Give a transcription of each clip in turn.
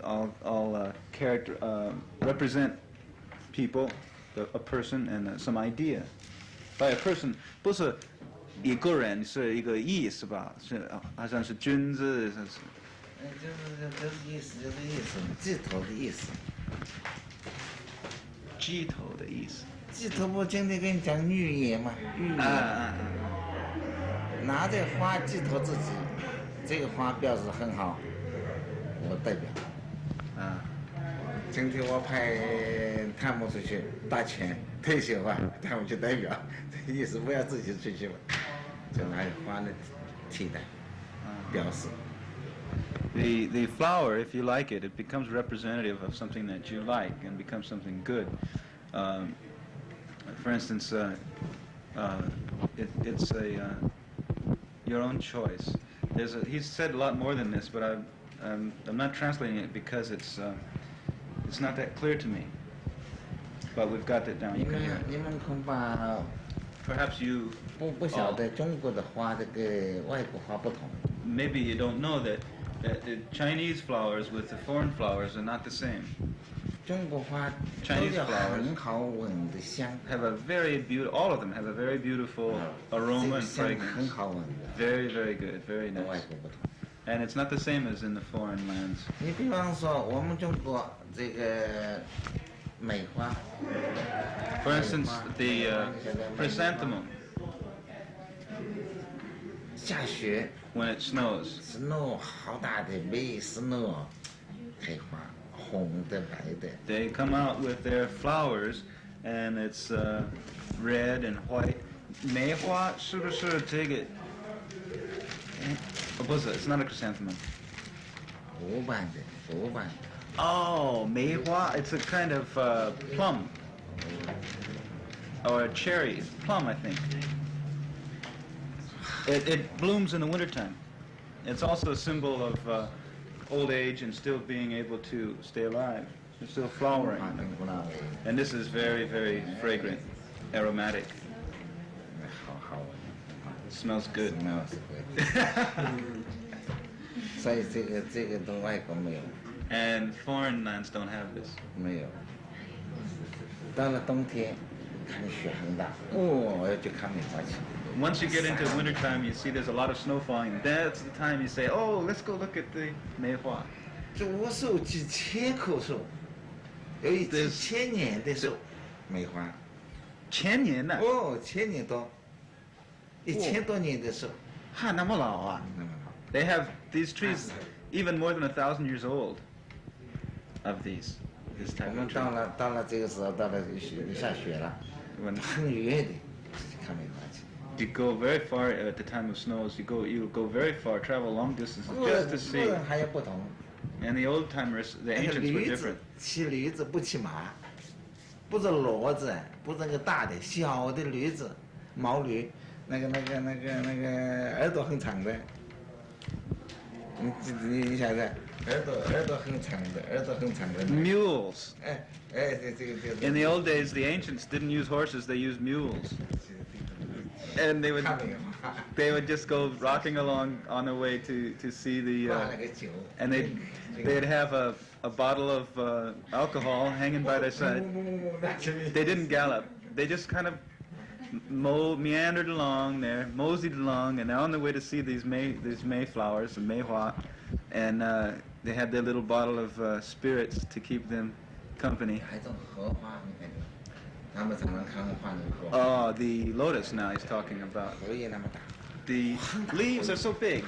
all represent people, a person, and some idea. By a person 不是一个人，是一个意思吧？是好像是君子，就是意思，鸡头的意思。鸡头的意思。鸡头不经常跟你讲寓言嘛？寓言。拿着花鸡头自己，这个花表示很好，我代表。今天我派汤姆出去打钱退休啊，汤姆就代表，这意思不要自己出去了，就拿花来替代，表示。The flower, if you like it, it becomes representative of something that you like and becomes something good. For instance, it's your own choice. He's said a lot more than this, but I'm not translating it because it's not that clear to me. But we've got that down. You can hear it. Perhaps you. 不晓得中国的花这个外国花不同。Maybe you don't know that the Chinese flowers with the foreign flowers are not the same. 中国花 Chinese flowers 很好闻的香 have a very beautiful. All of them have a very beautiful aroma and fragrance. 很好闻的 Very, very good, very 外 nice. 国不同。And it's not the same as in the foreign lands. 你比方说我们中国这个梅花 For instance, the chrysanthemum, 下雪 when it snows, snow 好大的梅 snow 开花，红的白的。 they come out with their flowers, and it's red and white. 梅花是不是这个？不是 it's not a chrysanthemum. 湖畔的湖畔。 Oh, 梅花 it's a kind of plum. Or a cherry. Plum, I think. It blooms in the wintertime. It's also a symbol of old age and still being able to stay alive. It's still flowering. And this is very, very fragrant, aromatic. It smells good. And foreign lands don't have this. 没有。到了冬天，看雪很大，我要去看梅花去。 Once you get into wintertime, you see there's a lot of snow falling. That's the time you say, oh, let's go look at the 梅花. 这树几千棵树，有几千年的树，梅花。1000年呢？哦，1000年多，1000多年的树。哈，那么老啊？ 那么老。 They have these trees even more than 1,000 years old. Of this type 我们 of tree. 到了这个时候，到了下雪了， When 很远的去看梅花去。 you go very far at the time of snows, you go very far, travel long distances just to see. 还有不同。 And the old timers, the ancients were 驴子 different. 骑驴子不骑马，不是骡子，不是那个大的，小的驴子，毛驴，那个耳朵很长的。你想想，耳朵很长的。Mules. 这个。 In the old days, the ancients didn't use horses; they used mules, and they would just go rocking along on their way to see the. And they'd have a bottle of alcohol hanging by their side. They didn't gallop; they just kind of meandered along there, moseyed along, and they're on their way to see these mayflowers, the Meihua, and they had their little bottle of spirits to keep them company. Oh, the lotus now he's talking about. The leaves are so big,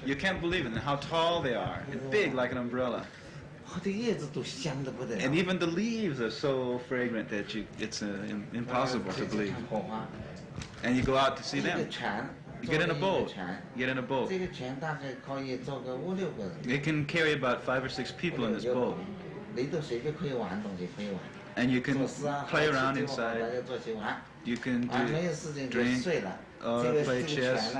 you can't believe it, and how tall they are. It's big like an umbrella. And even the leaves are so fragrant that it's impossible to believe. And you go out to see them. You get in a boat. It can carry about 5 or 6 people in this boat. And you can play around inside. You can drink, play chess.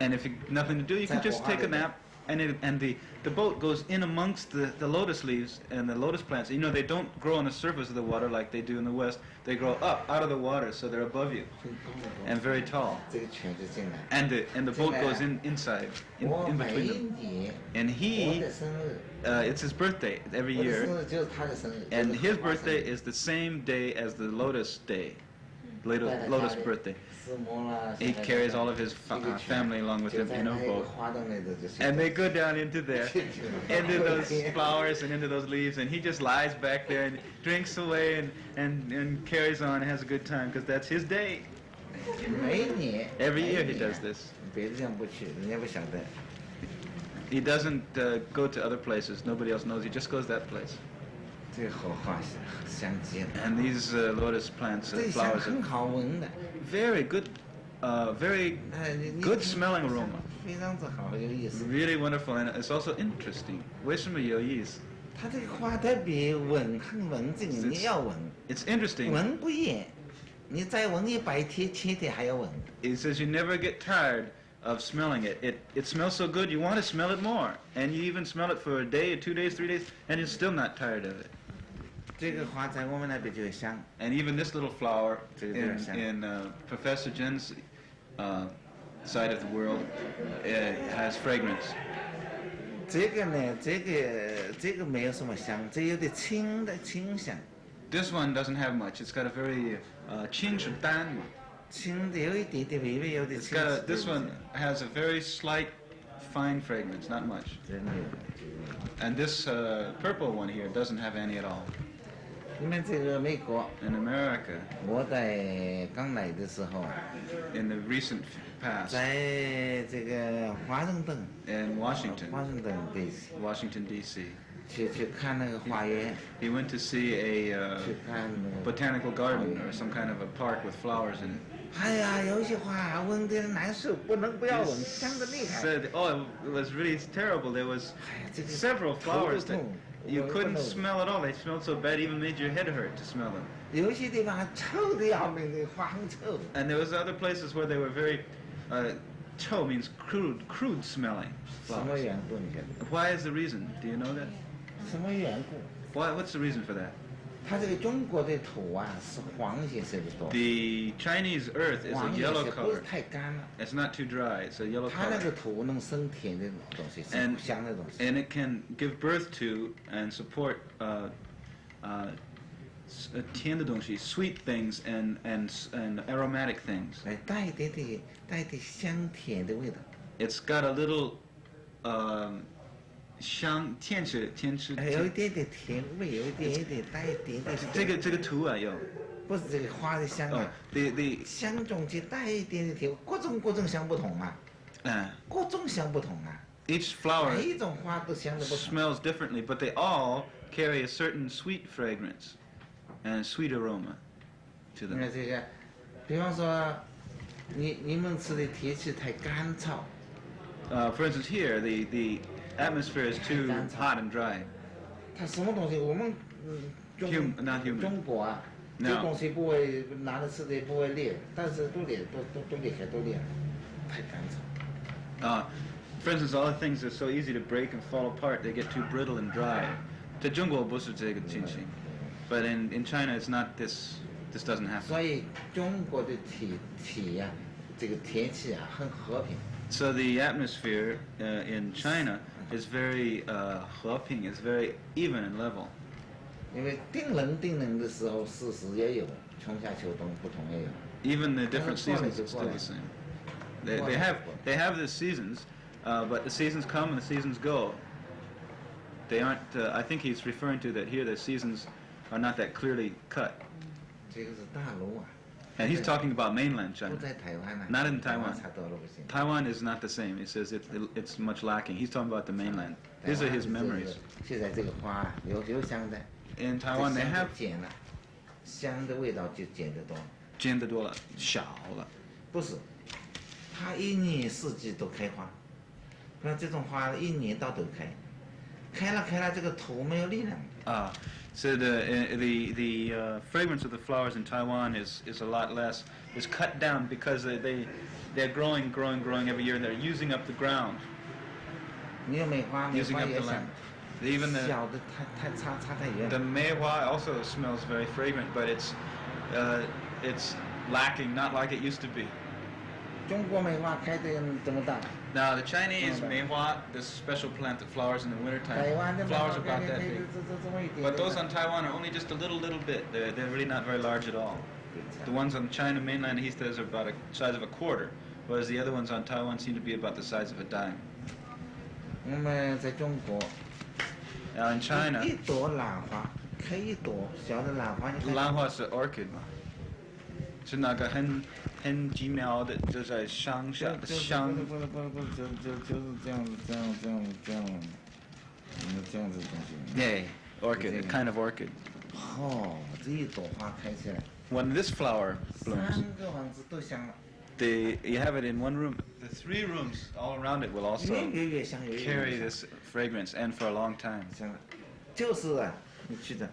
And if you nothing to do, you can just take a nap and the boat goes in amongst the lotus leaves and the lotus plants. You know, they don't grow on the surface of the water like they do in the West. They grow up out of the water, so they're above you and very tall. And the boat goes inside, in between them. And it's his birthday every year. And his birthday is the same day as the lotus day, lotus birthday. He carries all of his family along with him in a boat. And they go down into there, into those flowers and into those leaves, and he just lies back there and drinks away and carries on and has a good time, because that's his day. Every year he does this. He doesn't go to other places. Nobody else knows. He just goes that place. And these lotus plants, flowers, are very good, very good smelling aroma. Really wonderful, and it's also interesting. 为什么有意思？ It's interesting. It says you never get tired of smelling it. It smells so good you want to smell it more, and you even smell it for a day, 2 days, 3 days, and you're still not tired of it. And even this little flower in Professor Jen's side of the world has fragrance. This one doesn't have much. It's got a very 清是淡嘛. This one has a very slight, fine fragrance, not much. And this purple one here doesn't have any at all. In America, in the recent past, in Washington, D.C., he went to see a botanical garden or some kind of a park with flowers in it. He said, oh, it was really terrible. There was several flowers that you couldn't smell at all. They smelled so bad, it even made your head hurt to smell them. And there was other places where they were very, 臭 means crude smelling flowers. Why is the reason? Do you know that? What's the reason for that? The Chinese earth is a yellow color. It's not too dry. It's a yellow color. And it can give birth to and support 甜的东西, sweet things and aromatic things. It's got a little 香甜是有一点点甜味，有一点带一点点。这个图啊有。不是这个花的香啊，香中间带一点点甜，各种香不同嘛。各种香不同啊。Each flower 每一种花都香的不同。 smells differently, but they all carry a certain sweet fragrance and sweet aroma to them. 你看这个，比方说，你们吃的天气太干燥。For instance, here the atmosphere is too hot and dry. 它什么东西？我们中国啊，这东西不会拿来吃的不会裂，但是都裂，都裂开，都裂了，太干燥。For instance, all the things are so easy to break and fall apart. They get too brittle and dry. 在中国不是这个情形 but in China it's not this. This doesn't happen. 所以中国的体呀，这个天气啊很和平。 So the atmosphere in China is very 和平, is very even and level. 因为定冷的时候，事实也有，春夏秋冬不同也有。 Even the different seasons are still the same. They have the seasons, but the seasons come and the seasons go. They aren't. I think he's referring to that here. The seasons are not that clearly cut. 这个是大陆啊。 And he's talking about mainland China, 不在台湾啊。 not in Taiwan. 差多了不行。 Taiwan is not the same. He says it's much lacking. He's talking about the mainland. These are his memories. 现在这个花有香的。 In Taiwan they have 减了，香的味道就减得多。减得多了，少了。不是，它一年四季都开花。那这种花一年到头开，开了，这个土没有力量。So the fragrance of the flowers in Taiwan is a lot less. It's cut down because they're growing every year and they're using up the ground. 你有梅花，梅 using 花 up 也 the 香 land.。Even the 小的差太远 the。mehua also smells very fragrant, but it's lacking, not like it used to be. 中国梅花开的这么大。Now the Chinese mehua, this special plant that flowers in the wintertime, flowers about that big. But those on Taiwan are only just a little bit. They're really not very large at all. The ones on China mainland, he says, are about the size of a quarter, whereas the other ones on Taiwan seem to be about the size of a dime. 我们在中国。Now in China, 一朵兰花开一朵小的兰花，你看。兰花是 orchid 嘛，是那个很奇妙的，就在乡下的乡。不是，就是这样子东西。Yeah, orchid, a kind of orchid. 哦，这一朵花开起来。When this flower blooms, 3个房子都香了。you have it in one room. The 3 rooms all around it will also carry this fragrance, and for a long time. 香了，就是啊，你去的，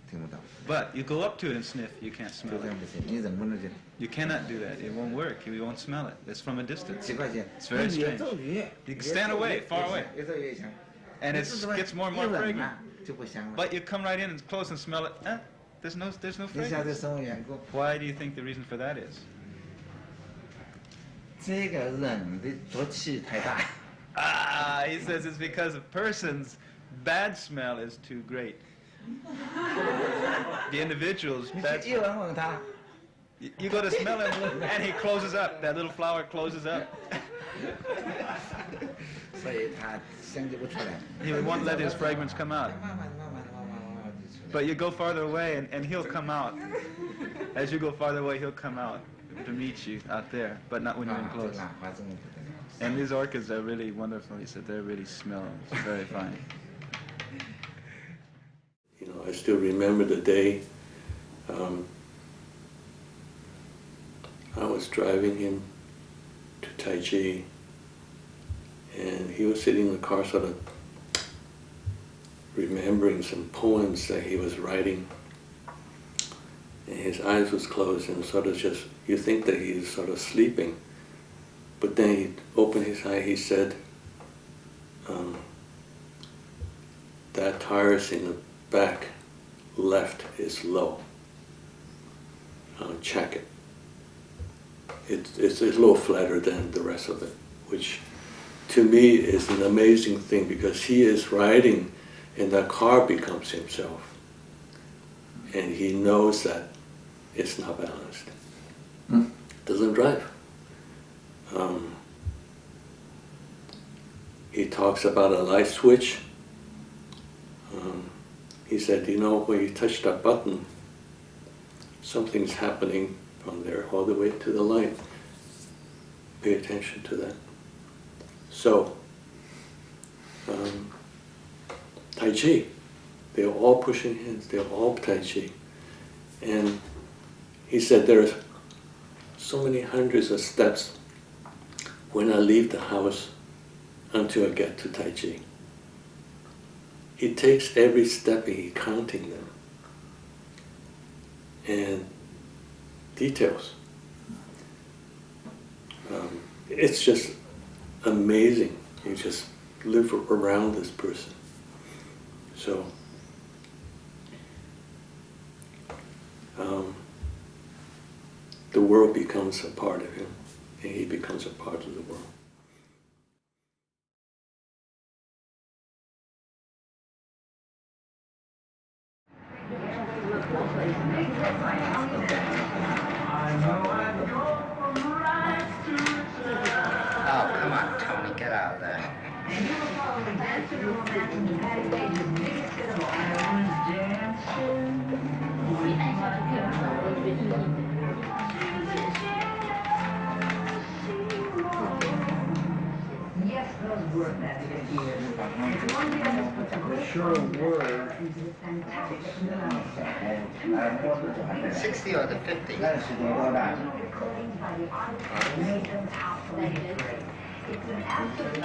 听不到。But you go up to it and sniff, you can't smell 就这 it. 样不行，你忍不能去。You cannot do that. It won't work. You won't smell it. It's from a distance. 奇怪些。It's very strange. 越走越。You can stand away, far away. 越走越香。And it gets more and more fragrant. 就不香了。But you come right in and close and smell it. There's no 你晓得 fragrance. 什么缘故？ Why do you think the reason for that is? 这个人的浊气太大。He says it's because a person's bad smell is too great. The individual's 你 bad 去一闻闻他。You go to smell him, and he closes up. That little flower closes up. 所以他香就不出来。He won't let his fragrance come out. 慢慢。But you go farther away, and he'll come out. As you go farther away, he'll come out to meet you out there, but not when you're in close. And these orchids are really wonderful. He said they really smell very fine. You know, I still remember the day I was driving him to Tai Chi, and he was sitting in the car sort of remembering some poems that he was writing, and his eyes was closed and sort of just, you think that he's sort of sleeping, but then he opened his eye, he said, that tires in the back left is low, check it. It's a little flatter than the rest of it, which to me is an amazing thing, because he is riding and the car becomes himself. And he knows that it's not balanced. Doesn't drive. He talks about a light switch. He said, you know, when you touch that button, something's happening from there all the way to the light. Pay attention to that. So, Tai Chi. They're all pushing hands. They're all Tai Chi. And he said there's so many hundreds of steps when I leave the house until I get to Tai Chi. He takes every step and he's counting them. And details. It's just amazing. You just live around this person. So, the world becomes a part of him, and he becomes a part of the world. Oh, come on, Tony, get out of there. Yes, those were that years. Sure were. 60 or the 50? 那是多大？ It's an absolute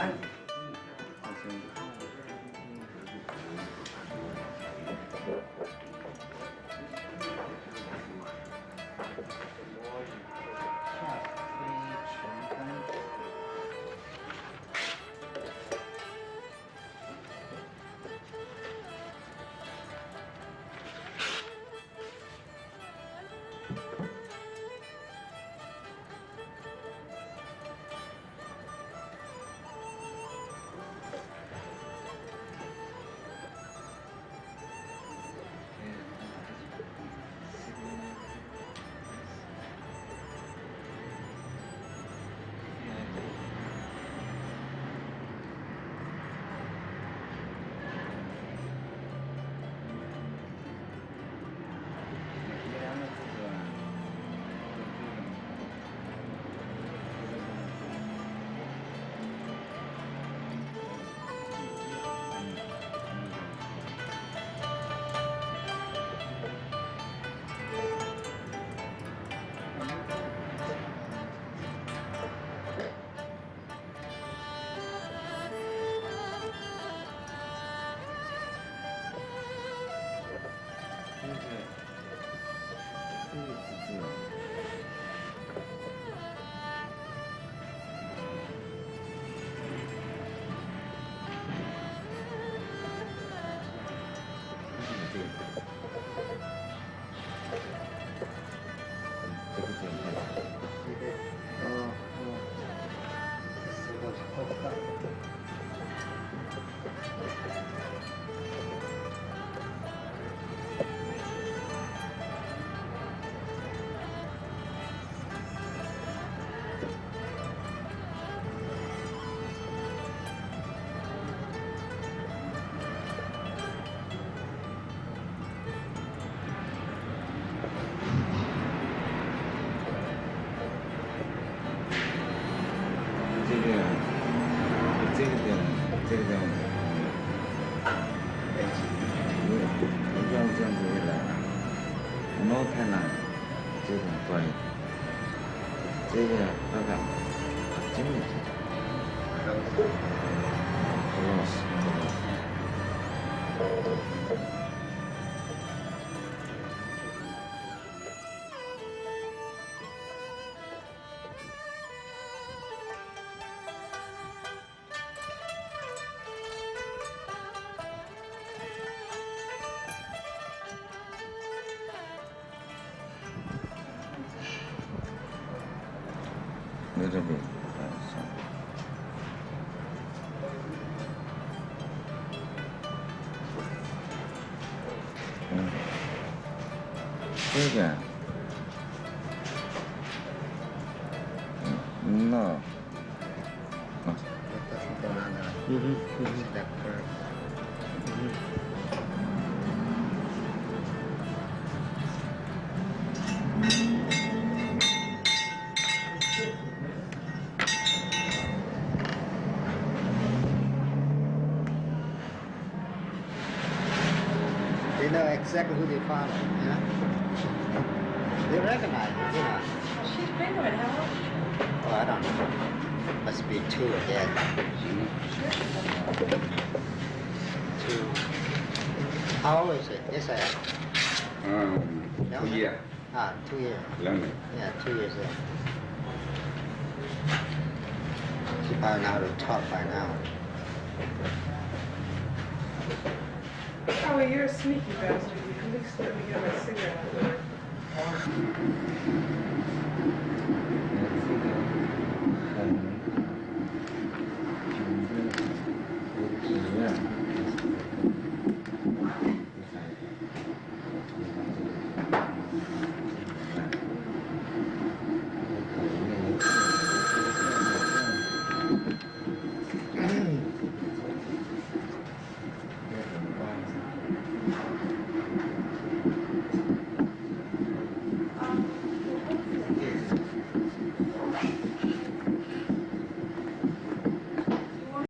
这个叫要这样子一来了，我们太难了，这种专业，这个那个真的是，老师。在这边，上。这个，那，They know exactly who they found, you know? They recognize it, you know? She's been to it, how long? Oh, I don't know. Must be 2 again. 2. How old is it? Yes, I am. 2 years. Ah, 2 years. Yeah, 2 years old. She probably know how to talk by now. Oh, you're a sneaky bastard. You at least let me get my cigarette out there.